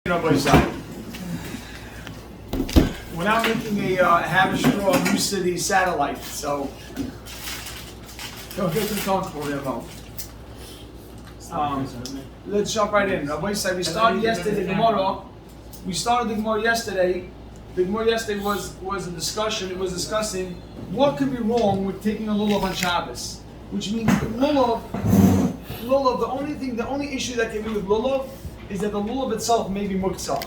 Rabbi Zayim. We're now making a Hamasechta New City satellite, so don't get too comfortable there, Mo. Let's jump right in. Rabbi Zayim, we started yesterday the Gemara. We started the Gemara yesterday. The Gemara yesterday was a discussion. It was discussing what could be wrong with taking a lulav on Shabbos, which means lulav. The only issue that can be with lulav is that the lulav itself may be muktzah.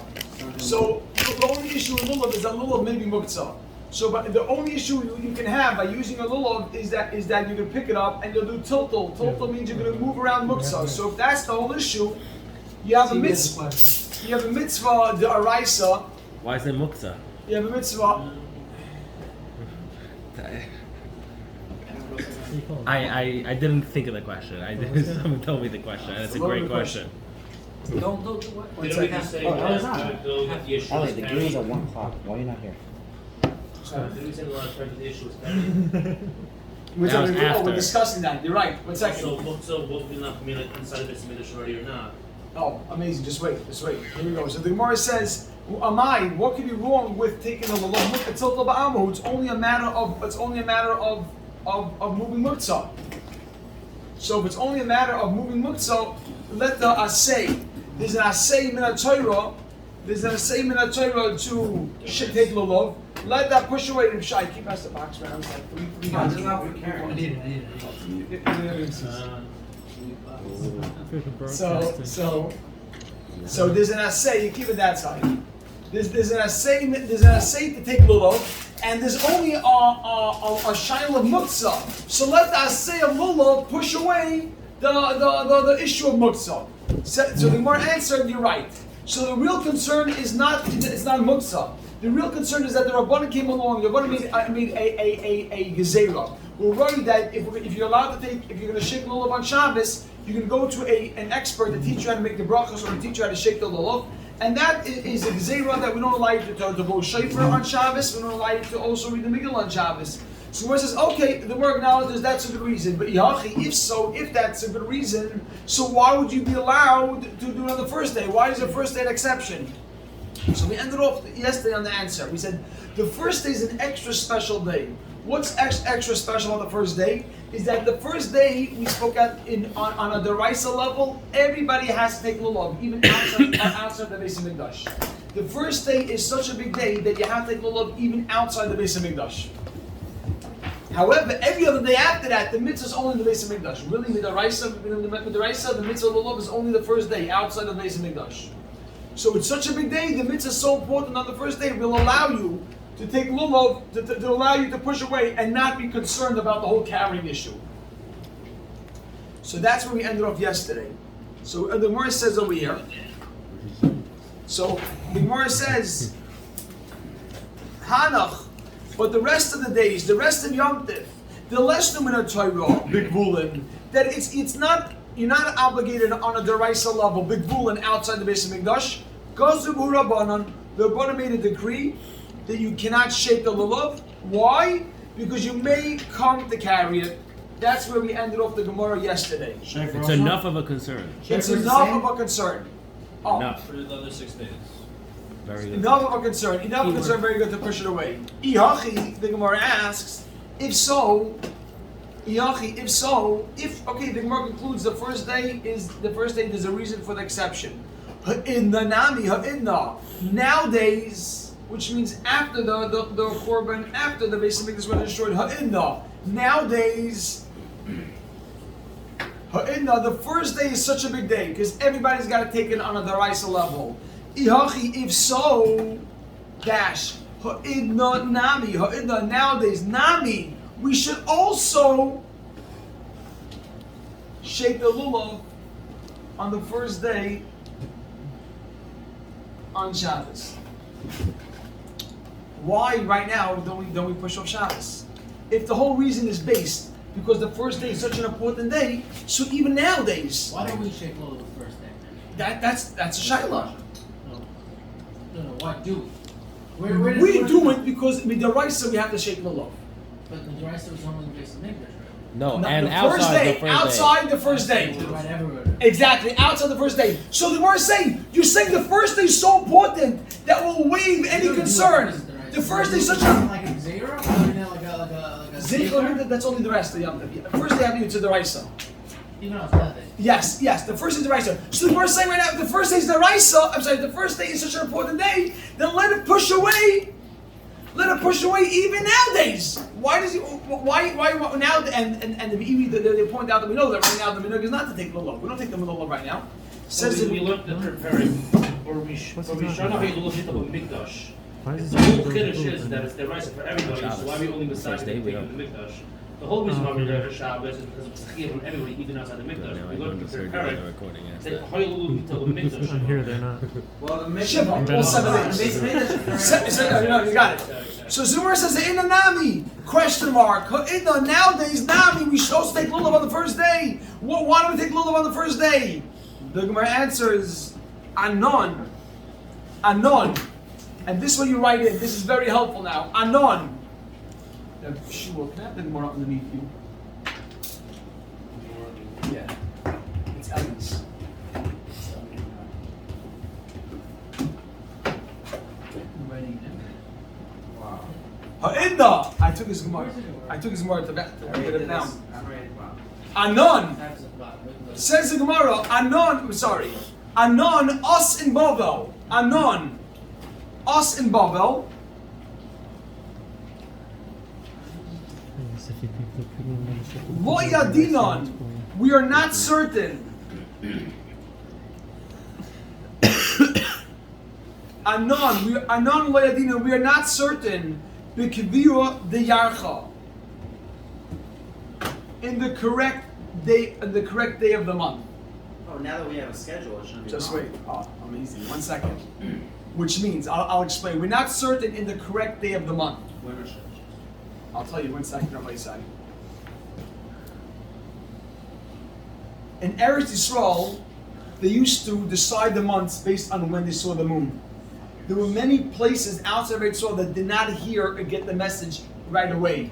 So the only issue with lulav is that lulav may be muktzah. So, but the only issue you can have by using a lulav is that you can pick it up and you'll do tiltal. Tiltal means you're going to move around muktzah. So if that's the whole issue, you have a mitzvah. You have a mitzvah the araisa. Why is it muktzah? You have a mitzvah. I didn't think of the question. Someone told me the question, and it's a great question. Don't One second. Ellie, the game's at 1 o'clock. Why are you not here? The reason a lot of times the issue is pending. We're discussing that. You're right. 1 second. So what will not come in like inside of this midrash already or not? Oh, amazing. Just wait. Here we go. So the Gemara says, Amai, what could be wrong with taking a lulav? Look, it's tiltal ba'amu. It's only a matter of moving muktzah. So if it's only a matter of moving muktzah, let the asay. There's an asay min ha-Torah. There's an asay min ha-Torah to take lulav. Let that push away. I keep us the box around. It's like three guys. I need it. So there's an asay. You keep it that side. There's an asay to take lulav. And there's only a shaila of muktzah. So let the asay of lulav push away the issue of muktzah. So the Gemara answered, you're right. So the real concern is not muktzah. The real concern is that the Rabbanan came along. The Rabbanan made a gezerah. We're worried that if you're allowed to take, if you're going to shake lulav on Shabbos, you can go to an expert to teach you how to make the brachos or to teach you how to shake the lulav. And that is a gezerah that we don't allow you to blow shofar on Shabbos. We don't allow you to also read the Megillah on Shabbos. So where it says, okay, the word acknowledges that's a good reason. But if that's a good reason, so why would you be allowed to do it on the first day? Why is the first day an exception? So we ended off yesterday on the answer. We said the first day is an extra special day. What's extra special on the first day is that the first day we spoke at on a deraisa level, everybody has to take lulav, even outside the Beis Hamikdash. The first day is such a big day that you have to take lulav even outside the Beis Hamikdash. However, every other day after that, the mitzvah is only in the Beis Hamikdash. Really, the mitzvah lulav is only the first day outside the Beis Hamikdash. So it's such a big day, the mitzvah is so important on the first day, it will allow you to take lulav, to allow you to push away and not be concerned about the whole carrying issue. So that's where we ended off yesterday. So the Gemara says over here, so the Gemara says, Hanach, but the rest of the days, the rest of Yom Tiv, the less min ha-Torah, big bulin, that it's not, you're not obligated on a deraisa level, big bulin outside the Beis Hamikdash. Gazu Rabbanan, the Rabbanan made a decree that you cannot shake the lulav. Why? Because you may come to carry it. That's where we ended off the Gemara yesterday. It's enough of a concern. It's enough of a concern. Oh. Enough. For the other 6 days. Very good. Enough of a concern. Enough of a concern, very good to push it away. Ihachi, the Gemara asks, if so, the Gemara concludes the first day there's a reason for the exception. Nowadays, which means after the korban, after the Beis Hamikdash was destroyed, nowadays, the first day is such a big day because everybody's got to take it on a deraisa level. If so, nowadays, nami, we should also shake the lulav on the first day on Shabbos. Why right now don't we push off Shabbos? If the whole reason is based because the first day is such an important day, so even nowadays, why don't we shake lulav the first day? That's a shayla. No. Why do we do it because midaraisa we have to shake lulav. But midaraisa was only based on English, right? No, Not and the first outside day. the first Outside the first day. Right everywhere. Exactly, outside the first day. So the Gemara is saying, you're saying the first day is so important that will waive any concern. The first day is such a like a zero, or like a Zikr, that's only the rest of the Yom Tov. The first day having to the Raisa. even though it's nothing. Yes, the first day is the Raisa. So the Gemara is saying right now, if the first day is the Raisa, I'm sorry, the first day is such an important day, then let it push away. Let it push away even nowadays. Why does he? Why now? And they point out that we know that right now the minhag is not to take lulav. We don't take the lulav right now. Says we looked at preparing for Rishana Ve'ilul Shita Mikdash. The whole Kiddush is that it's the rice for everybody. So why we only decided to take the Mikdash? The whole reason why we're there for Shabbos is because it's clear from everybody, even outside the Mikdash. We looked at preparing. Say Hoylul Shita Mikdash. Here they're not. Well, the Shiva, all 7 days. You got it. So Zumar says in the Nami question mark. In the nowadays Nami we should also take lulav on the first day. Why do we take lulav on the first day? The Gemara answers Anon. And this one you write in. This is very helpful now. Anon. Shul, can I have the Gemara underneath you? Yeah. It's Ellie's. Wow. Ha'inda. I took his Gemara. To get it down. I'm ready. Wow. Anon. That's about it. Says the Gemara, Anon, Anon, us in Bavel. Anon, us in Bavel. Lo yadinon, we are not certain. Anon lo yadinon, we are not certain. B'kiviyah de yarcha. In the correct day of the month. Oh, now that we have a schedule, it shouldn't be Just wrong. wait. Oh, amazing. 1 second. Which means, I'll explain. We're not certain in the correct day of the month. When or should? I'll tell you 1 second on my side. In Eretz Yisrael, they used to decide the months based on when they saw the moon. There were many places outside of Eretz Yisrael that did not hear or get the message right away.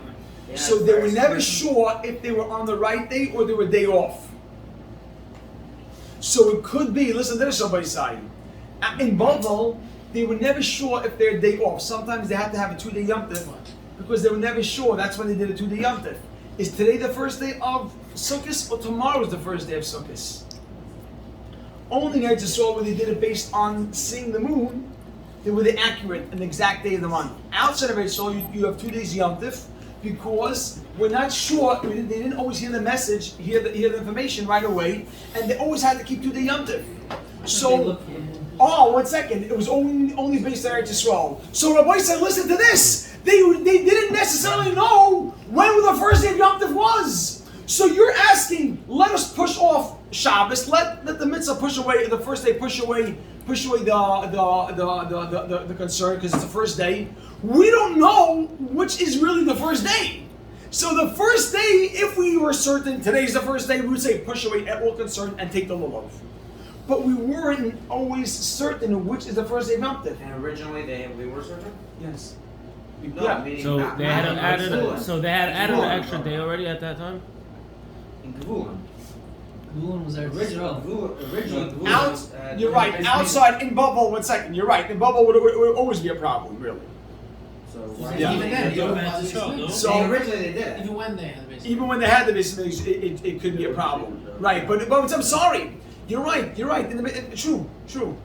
Yeah, So they were first never person. sure if they were on the right day or they were day off. So it could be, listen to this somebody's side. In Bavel, they were never sure if they're day off. Sometimes they had to have a 2-day Yom Tov because they were never sure. That's when they did a 2-day Yom Tov. Is today the first day of Sukkot or tomorrow is the first day of Sukkot? Only in Eretz Yisrael where they did it based on seeing the moon, they were the accurate and exact day of the month. Outside of Eretz Yisrael, you have 2 days Yom Tov because we're not sure. They didn't always hear the message, hear the information right away, and they always had to keep 2-day Yom Tov. So, 1 second. It was only based on Eretz Yisrael. So Rabbi said, listen to this. They didn't necessarily know when the first day of Yom Tov was. So you're asking, let us push off Shabbos. Let the mitzvah push away the first day. Push away the concern because it's the first day. We don't know which is really the first day. So the first day, if we were certain today's the first day, we would say push away all concern and take the lulav. But we weren't always certain which is the first day of Yom Tov. And originally we were certain? Yes. No, Yeah. meaning So not- they not had in added. Gevulun. So they had added an Gevulun, extra bro. day already at that time. In Gevulun. Gulun was there. Originally Gevulun Out, was, you're right. basically- Outside in bubble, 1 second. You're right. In bubble would always be a problem, really. So why? Yeah. Even then, Yeah. even So originally they did. when they had the basic. even when they had the business, it could be a problem, right? But I'm sorry. You're right. True.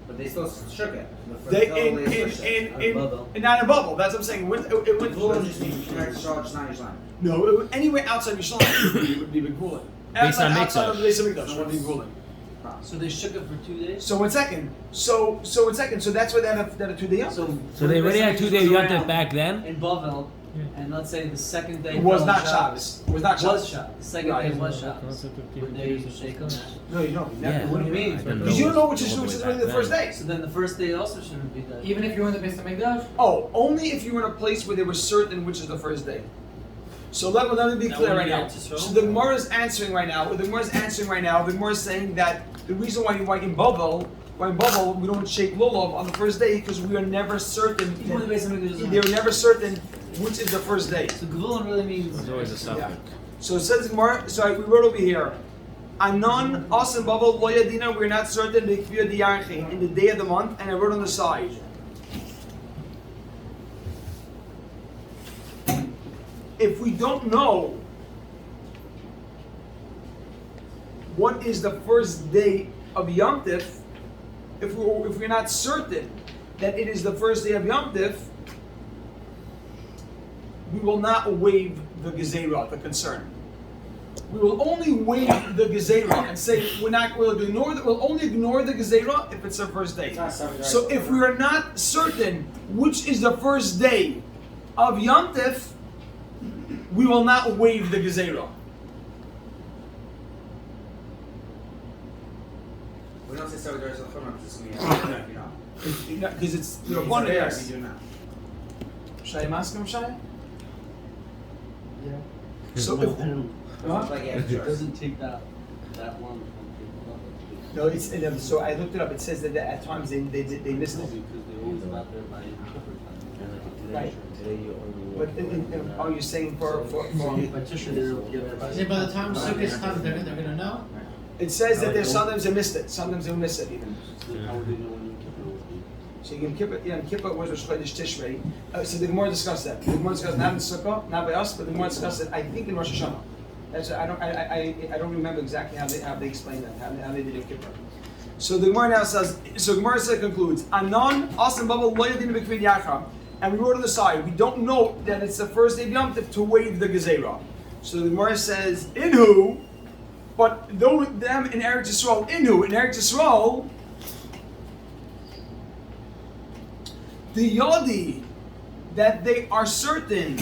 But they still shook it. They Until in switched it. not in bubble. That's what I'm saying. It went Gevulun just means Eretz Yisrael, just not Yerushalayim. no, anywhere outside Yerushalayim it would be big Gulin. Based on Outside of the Mikdash. base of Mikdash, it would be Gulin. So they shook it for 2 days. So 1 second. So 1 second. So that's why they had a 2-day Yom Tov. So they already had 2-day Yom Tov back then. in Bavel, and let's say the second day It was fell on not Shabbos. It was not Shabbos. Was Shabbos. The second Right. day was Shabbos. Would they shake on that? No, you don't. Yeah. What do you mean? I didn't Because you don't know which all is the which way is back really the first then. day. So then the first day also shouldn't be that. Even if you were in the base of Mikdash. Oh, only if you were in a place where they were certain which is the first day. So let me be That clear would right be now. Eretz Yisrael? So the Gemara is answering right now. The Gemara is saying that the reason why in Bavel we don't shake lulav on the first day because we are never certain. Even when the base of Mikdash They were never certain which is the first day. So Gevulun really means. There's always a suffix. So it says Gemara. So we wrote over here. Anon asan bubble loyadina. We're not certain b'kviyah diyarchin in the day of the month, and I wrote on the side. If we don't know what is the first day of Yom Tif, if we're not certain that it is the first day of Yom Tif, we will not waive the Gezerah, the concern. We will only waive the Gezerah and say we'll only ignore the Gezerah if it's the first day. So if we are not certain which is the first day of Yom Tif, we will not waive the Gezerah. We don't say so there's a phone Because it's one of us. We do not. Should I ask him, Shai? Yeah. So if, It's like, yeah, It sure. doesn't take that long. no, it's so I looked it up. It says that at times they missed it. Because they always about there by Kippur time. Right. But are you saying for Petition, they'll give everybody. Say by the time Sukkot comes, they're gonna know. it says that there's sometimes they missed it. Sometimes they miss it even. How would they know when Kippur will be? So you can Kippur, yeah, Kippur was Rosh Chodesh Tishrei. So the Gemara discussed that. The Gemara discussed not in Sukkah, not by us, but the Gemara discussed it. I think in Rosh Hashanah. That's I don't remember exactly how they explained that, how they did in Kippur. So the Gemara now says. So the Gemara concludes. Anon asan bubble loyadin b'kvid yacha. And we wrote on the side, we don't know that it's the first day of Yom Tov to waive the Gezerah. So the Gemara says, Inhu, but though them in Eretz Yisrael, Inhu, in Eretz Yisrael, the Yodi, that they are certain,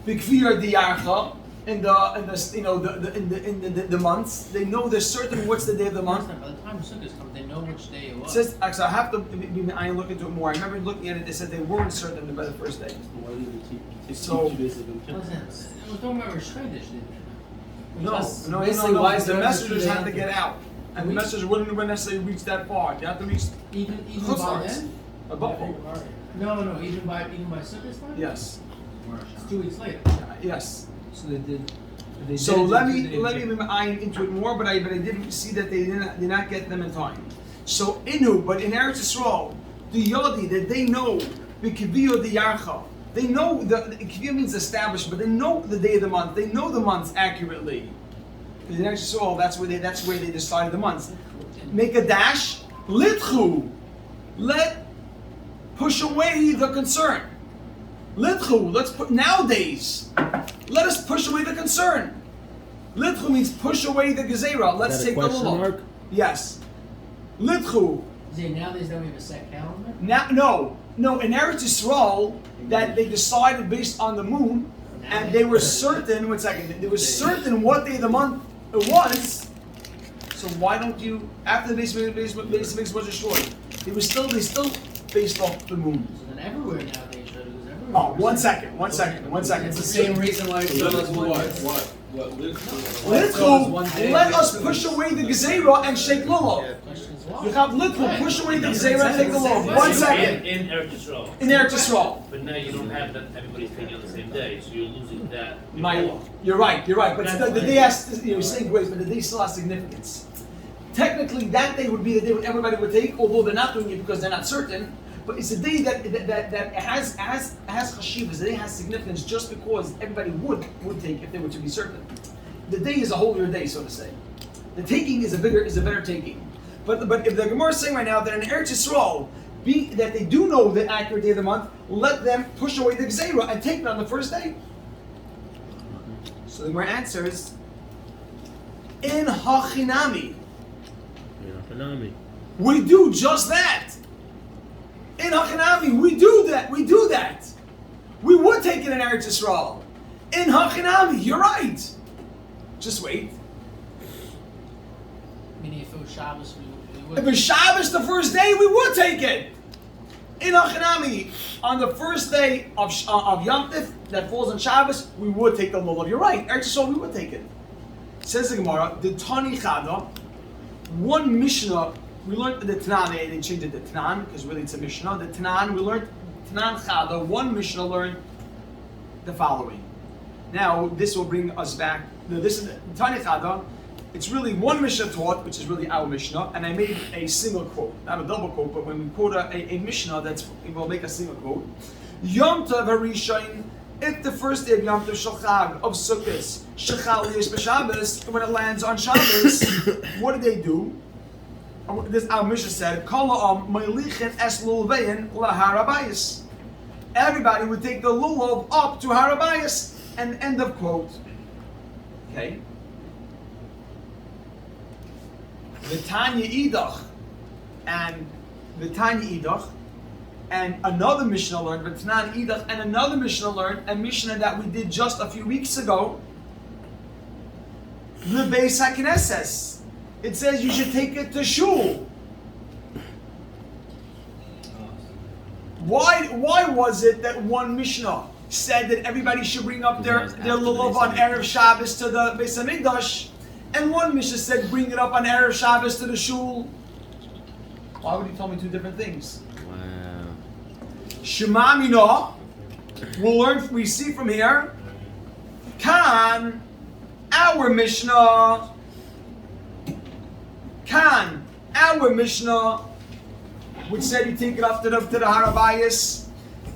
B'kviyah Diyacha, in the months, they know they're certain what's the day of the month. By the time Sukkot comes, they know which day it It was. says, actually, I have to look into it more. I remember looking at it, they said they weren't certain by the first day. Why do they take So- 2 days of Yom Kippur? Listen, it was talking about Rosh Chodesh, didn't No, Basically, why is the there messengers a had to get out. And the messengers wouldn't necessarily reach that far. You have to reach it? Even Chutz by La'aretz. then? above. No, even by Sukkot time? Yes, It's 2 weeks later. yes. So they did. They So did it let in me 2 days. eye into it more, but I didn't see that they did not get them in time. So Inu, but in Eretz Yisrael, the Yodi that they know the Kiviyah the Yarcha. They know the Kiviyah means established, but they know the day of the month. They know the months accurately. Because in Eretz Yisrael, that's where they decided the months. Make a dash, litchu, push away the concern. Litchu, nowadays, let us push away the concern. Litchu means push away the gezerah. Let's Is that a take the question lulav. mark? Yes. Litchu. Say nowadays don't we have a set calendar? Now, no. In Eretz Yisrael, that they decided based on the moon, and they were certain. 1 second. They were certain what day of the month it was. So why don't you? After the base mix was destroyed, they still based off the moon. So then everywhere nowadays, right? Because everywhere. Oh, 1 second. 1 second. 1 second. It's the same reason why it's done as one day. Litchu, let us push away the gezerah and shake lulav. Question is why? You have Litchu, push away the gezerah and take the lulav. 1 second. In Eretz Yisrael. In Eretz Yisrael. But now you don't have that everybody's taking on the same day, so you're losing that. You're right. But the day has, you're saying grace, but the day still has significance. Technically, that day would be the day when everybody would take, although they're not doing it because they're not certain. But it's a day that has chashivas. The day has significance just because everybody would take if they were to be certain. The day is a holier day, so to say. The taking is a better taking. But if the Gemara is saying right now that in Eretz Yisrael, that they do know the accurate day of the month, let them push away the Gezerah and take it on the first day. So the Gemara answers, in Hachinami, we do just that. In Hachinami, we do that. We would take it in Eretz Yisrael. In Hachinami, you're right. Just wait. Meaning if it was Shabbos, we would. If it's Shabbos the first day, we would take it. In Hachinami, on the first day of Yom Tif that falls on Shabbos, we would take the lulav. You're right. Eretz Yisrael, we would take it. Says the Gemara, the Tani Chada, one Mishnah. We learned the Tanan, they changed it to Tanan, because really it's a Mishnah. The Tanan, we learned Tanan Chada, one Mishnah learned the following. Now this will bring us back. This is Tanya Chada. It's really one Mishnah taught, which is really our Mishnah, and I made a single quote, not a double quote, but when we quote a Mishnah, we'll make a single quote. Yom Tov Harishain, if the first day of Yom Tov Shachag of Sukkot, Shechal Yesh B'Shabbos, when it lands on Shabbos, what do they do? This our Mishnah said, Kol Ma'ilichen Es Lulvein LaHar Habayis. Everybody would take the lulav up to Har Habayis, and end of quote. Okay. V'tanya idach, and V'tanya idach, and another Mishnah learned, V'tanan idach, and another Mishnah learned, a Mishnah that we did just a few weeks ago. L'beis HaKnesses. It says you should take it to shul. Why was it that one Mishnah said that everybody should bring up their lulav on Erev Shabbos to the Beis Hamikdash, and one Mishnah said bring it up on Erev Shabbos to the shul? Why would you tell me two different things? Wow. Shema Mina, we see from here, Kan, our Mishnah, which said you take it up to the Har Habayis,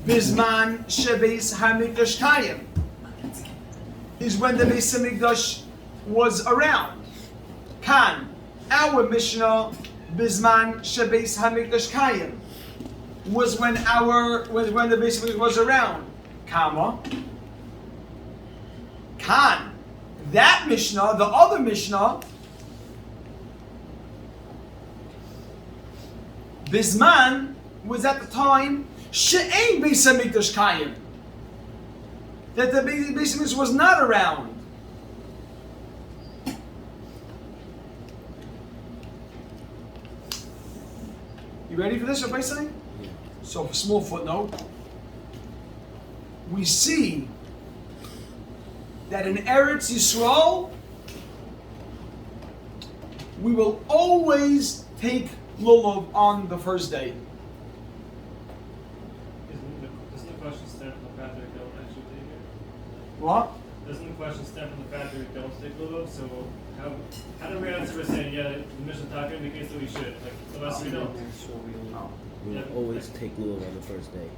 Bizman Shebeis HaMikdash Kayim, is when the Beis HaMikdash was around. Kan, our Mishnah, Bizman Shebeis HaMikdash Kayim, was when the Beis HaMikdash was around. Kama. Kan, that Mishnah, the other Mishnah, Bizman was at the time She'ein Beis HaMikdash Kayim, that the Beis HaMikdash was not around. You ready for this, Rabbi Say? So, a small footnote. We see that in Eretz Yisrael, we will always take lulav on the first day. Doesn't the question stem from the fact that we don't actually take it? What? Doesn't the question stem from the fact that we don't take lulav? So how do we answer by saying, yeah, the Mishnah Taka indicates that we should, like, unless we don't? We will always take lulav on the first day.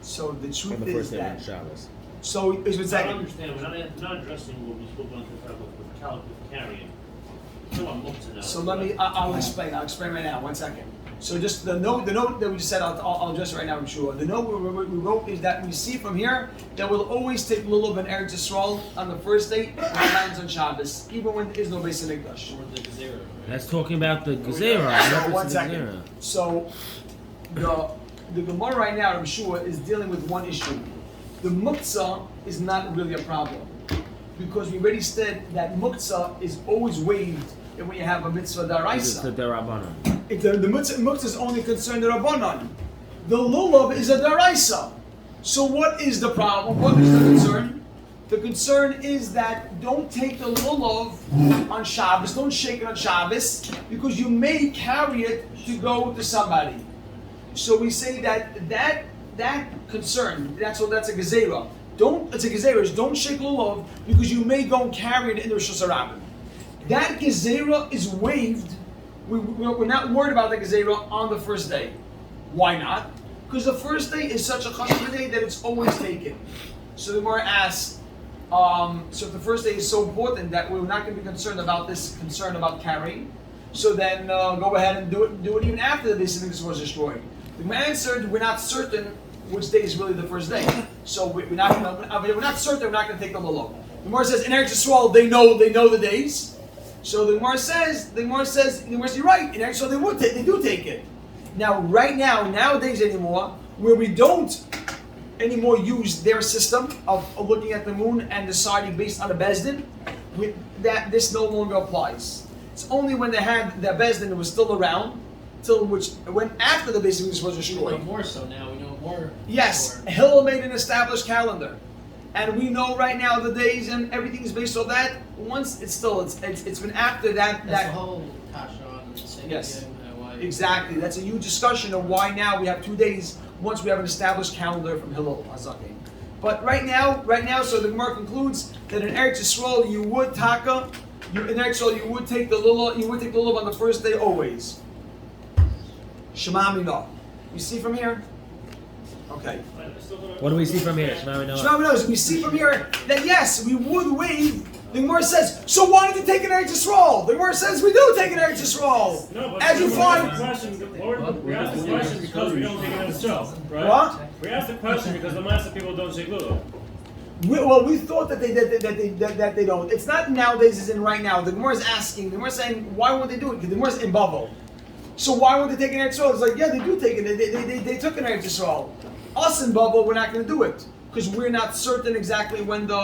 So the On truth the is first day on that. Shabbos. So it's what's I don't that? understand. We're not addressing what we spoke about with carrying. So let me. I'll explain. I'll explain right now. 1 second. So just the note that we just said. I'll address it right now. I'm sure. The note we wrote is that we see from here that we'll always take lulav and Eretz Yisrael on the first day when it lands on Shabbos, even when there is no Beis Hamikdash. Or the Gezerah. That's talking about the Gezerah. So, reference 1 to second. Gezerah. So the Gemara right now, I'm sure, is dealing with one issue. The muktzah is not really a problem, because we already said that muktzah is always waived when you have a mitzvah It's the daraisa. Darabanan. The muktzah is only concerned with rabbanon. The lulav is a daraisa. So what is the problem? What is the concern? The concern is that don't take the lulav on Shabbos, don't shake it on Shabbos, because you may carry it to go to somebody. So we say that concern, that's a gezerah. It's a gezerah. Don't shake lulav because you may go and carry it in the Rosh Hashanah. That gezerah is waived. We're not worried about the gezerah on the first day. Why not? Because the first day is such a chashuv day that it's always taken. So the Gemara asks, so if the first day is so important that we're not going to be concerned about this concern about carrying, so then go ahead and do it even after the Beis Hamikdash was destroyed. The Gemara answered, we're not certain which day is really the first day. So we're not certain we're not going to take the lulav. The Gemara says in Eretz Yisrael they know the days. So the Gemara says you're right. In Eretz Yisrael they do take it. Now nowadays anymore, where we don't anymore use their system of looking at the moon and deciding based on a bezdin, that this no longer applies. It's only when they had the bezdin that was still around, when after the Beis Hamikdash was We know destroyed. more so now. We know more. Yes, More. Hillel made an established calendar, and we know right now the days and everything is based on that. Once it's been after that. That's the whole kasha on the same Yes. why. Exactly. That's a huge discussion of why now we have 2 days once we have an established calendar from Hillel Hazaki. But right now, so the Gemara concludes that in Eretz Yisrael you would taka, in Eretz Yisrael you would take the lulav on the first day always. Shema Minah. You see from here? Okay. What do we see from here? Shema Minah. Shema Minah. We see from here that yes, we would waive. The Gemara says, so why did you take an Eretz Yisrael? The Gemara says we do take an Eretz Yisrael. No, but as you find. we asked the question because we don't take an Eretz Yisrael, right? What? We asked the question because the master people don't shake lulav. We thought that they don't. It's not nowadays, it's in right now. The Gemara is asking, the Gemara is saying, why won't they do it? Because the Gemara is in Bavel. So why won't they take an Eretz Yisrael? It's like, yeah, they do take it. They took an Eretz Yisraal. Us in Bavel, we're not going to do it because we're not certain exactly when the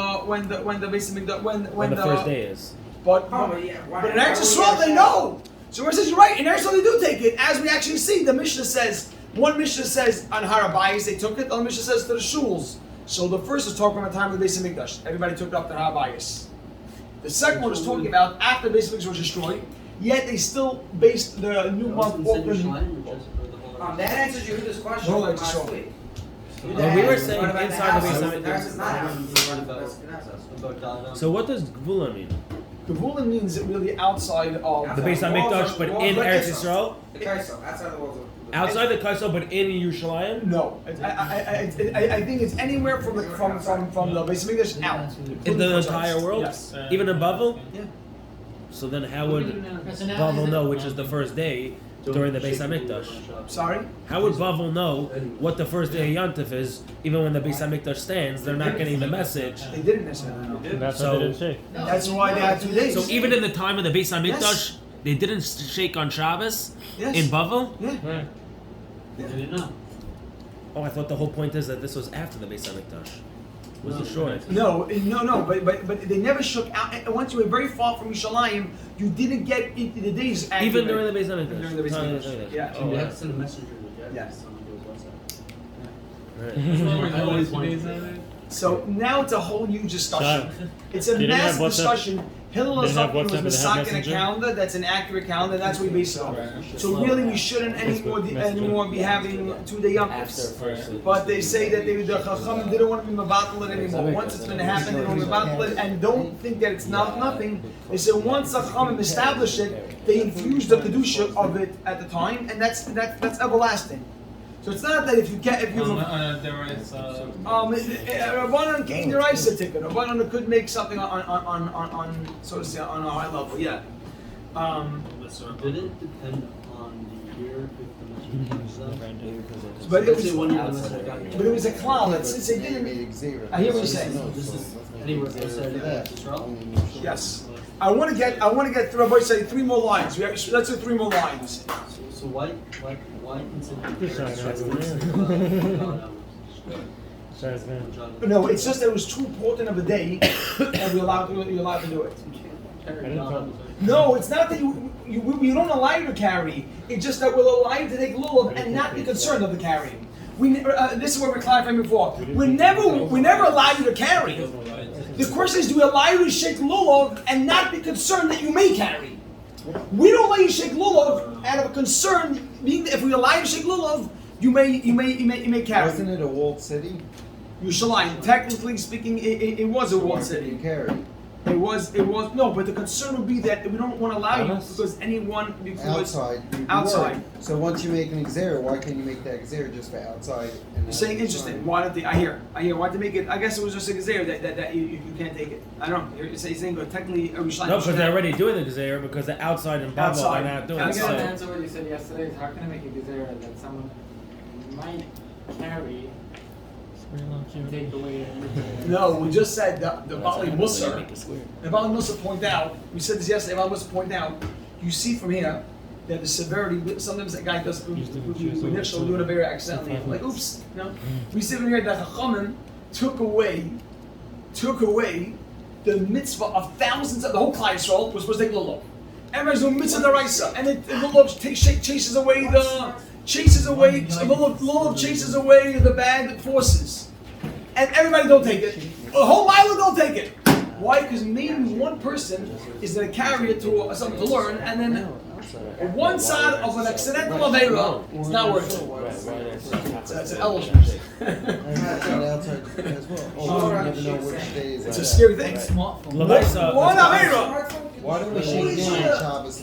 First day is. But in Eretz Yisrael they know. So where it says you're right, in Eretz Yisrael they do take it, as we actually see. The Mishnah says, one Mishnah says on Har HaBayis they took it, the other Mishnah says to the shuls. So the first is talking about the time of the Beis Hamikdash. Everybody took it up to Har HaBayis. The second one is talking about after the Beis Hamikdash was destroyed, yet they still based the new month off the that answers you this question No, from it's last short. week. No, we were saying inside the Beis Hamikdash. So what does Gvula mean? Gevula means it really outside of The Beis Hamikdash, but in Eretz Yisrael? The Kaisel, outside the walls of Outside the Kaisel, but in Yerushalayim? No, I think it's anywhere from the Beis Hamikdash out. In the entire world? Yes. Even in Bavel? Yeah. So then how would Bavel know which is the first day during the Beis Hamikdash? Sorry. How would Bavel know what the first day of Yantif is, even when the Beis Hamikdash stands? They're not getting the message. They didn't necessarily know. That's So- what they didn't say. That's why they had 2 days. So even in the time of the Beis Hamikdash, Yes. they didn't shake on Shabbos Yes. in Bavel? Yeah. Right. Oh, I thought the whole point is that this was after the Beis Hamikdash was destroyed. No, but they never shook out. And once you were very far from Yerushalayim, you didn't get into the days. Even accurate. during the Beis Hamikdash. During the Beis Time of Hamikdash. Hamikdash. Yeah. Oh, You have right. to send a messenger to the Yes. Right. So now it's a whole new discussion. Sean, It's a they didn't have massive WhatsApp? discussion. Hillel They didn't have Azakman was WhatsApp, they Masak have in a Messenger? calendar that's an accurate calendar, and that's what we base it on. So really, we shouldn't anymore be having 2-day yomtivs. But they say that the Chachamim didn't want to be mevatel it anymore. Once it's been happening, they don't mevatel it, and don't think that it's not nothing. They say once the Chachamim established it, they infused the kedusha of it at the time, and that's everlasting. So it's not that if you get Rabbanan came the Raisa ticket. Rabbanan could make something on so to say on a high level, yeah. Did it depend on the year if the messenger comes out? But it Let's was say 1 year the messenger got here. but it was a cloud that since they didn't. I hear what you're saying. No, this is anywhere outside of Israel? Yes. I want to get through. Rabbi say 3 more lines. Let's do 3 more lines. So why consider Just trying to Sorry, man. No, it's just that it was too important of a day, and you're allowed to do it. I didn't know. No, it's not that you don't allow you to carry. It's just that we'll allow you to take lulav and not be concerned of the carrying. This is what we're clarifying before. We never allow you to carry. The question is, do we allow you to shake lulav and not be concerned that you may carry? We don't let you shake lulav out of a concern. Being that if we allow you to shake lulav, you may carry. Wasn't it a walled city? Yerushalayim, technically speaking, it was a walled Why couldn't city. you carry? It was no, but the concern would be that we don't want to allow you because Outside. you'd be outside. worried. So once you make an exer, why can't you make that exer just for outside? And You're saying interesting. Why don't they? I hear. Why to make it? I guess it was just a gazere that you can't take it. I don't know. You're saying technically Yerushalayim. No, because they're already doing the Gezeira because they're outside in Bavel. Outside. They're not doing I it. guess Outside. to So. answer what you said yesterday is how can I make a gezerah that someone might carry and take away No, we just said the Bali Musa. The Bali Musa point out. We said this yesterday. Bali Musa point out. You see from here that the severity. Sometimes that guy does. We initially doing a very accidentally. Like oops. No. We see from here that Chachamim took away the mitzvah of thousands of the whole Klal Yisrael was supposed to take lulav. Everybody's doing mitzvah deraisa, and the lulav chases away the lulav chases away the bad forces, and everybody don't take it. The whole island don't take it. Why? Because maybe one person is going to carry it to something to learn, and then But one side of an accidental Avera, it's not working. It's an element. outside as well. Oh, you never know which day is It's a scary thing. Lamaisa, One Avera. Why do we shake down on Shabbos?